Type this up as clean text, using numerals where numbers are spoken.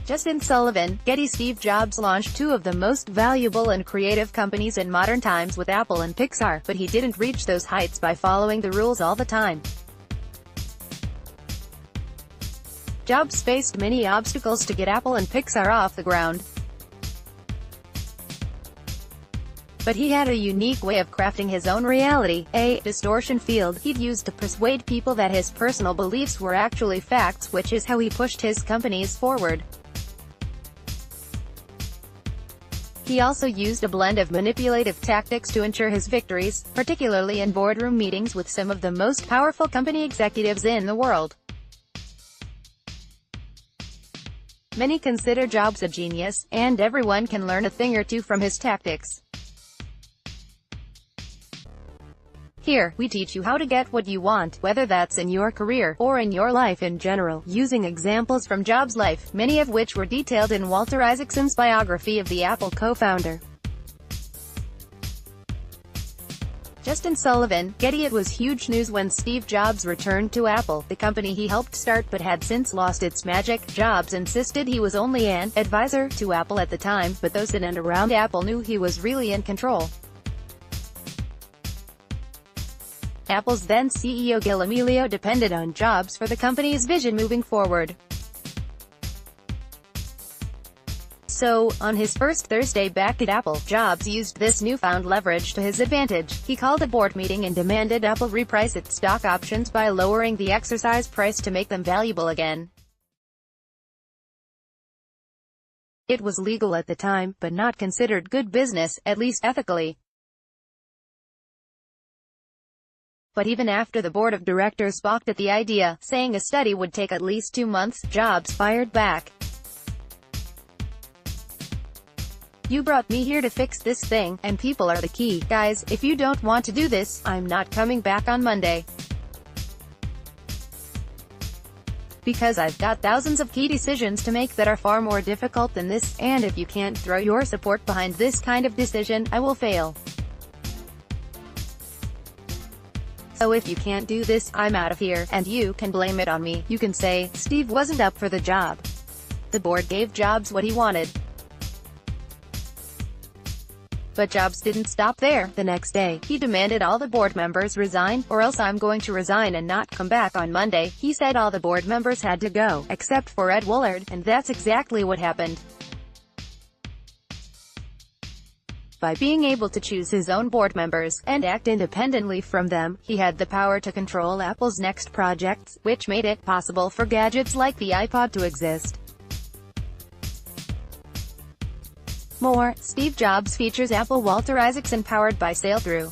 Justin Sullivan, Getty Steve Jobs launched two of the most valuable and creative companies in modern times with Apple and Pixar, but he didn't reach those heights by following the rules all the time. Jobs faced many obstacles to get Apple and Pixar off the ground. But he had a unique way of crafting his own reality, a distortion field he'd used to persuade people that his personal beliefs were actually facts, which is how he pushed his companies forward. He also used a blend of manipulative tactics to ensure his victories, particularly in boardroom meetings with some of the most powerful company executives in the world. Many consider Jobs a genius, and everyone can learn a thing or two from his tactics. Here, we teach you how to get what you want, whether that's in your career, or in your life in general, using examples from Jobs' life, many of which were detailed in Walter Isaacson's biography of the Apple co-founder. Justin Sullivan, Getty. It was huge news when Steve Jobs returned to Apple, the company he helped start but had since lost its magic. Jobs insisted he was only an advisor to Apple at the time, but those in and around Apple knew he was really in control. Apple's then CEO Gil Amelio depended on Jobs for the company's vision moving forward. So, on his first Thursday back at Apple, Jobs used this newfound leverage to his advantage. He called a board meeting and demanded Apple reprice its stock options by lowering the exercise price to make them valuable again. It was legal at the time, but not considered good business, at least ethically. But even after the board of directors balked at the idea, saying a study would take at least 2 months, Jobs fired back. "You brought me here to fix this thing, and people are the key. Guys, if you don't want to do this, I'm not coming back on Monday. Because I've got thousands of key decisions to make that are far more difficult than this, and if you can't throw your support behind this kind of decision, I will fail. So if you can't do this, I'm out of here, and you can blame it on me. You can say, Steve wasn't up for the job." The board gave Jobs what he wanted. But Jobs didn't stop there. The next day, he demanded all the board members resign, or else I'm going to resign and not come back on Monday. He said all the board members had to go, except for Ed Woolard, and that's exactly what happened. By being able to choose his own board members, and act independently from them, he had the power to control Apple's next projects, which made it possible for gadgets like the iPod to exist. More, Steve Jobs features Apple Walter Isaacson powered by Sail Through.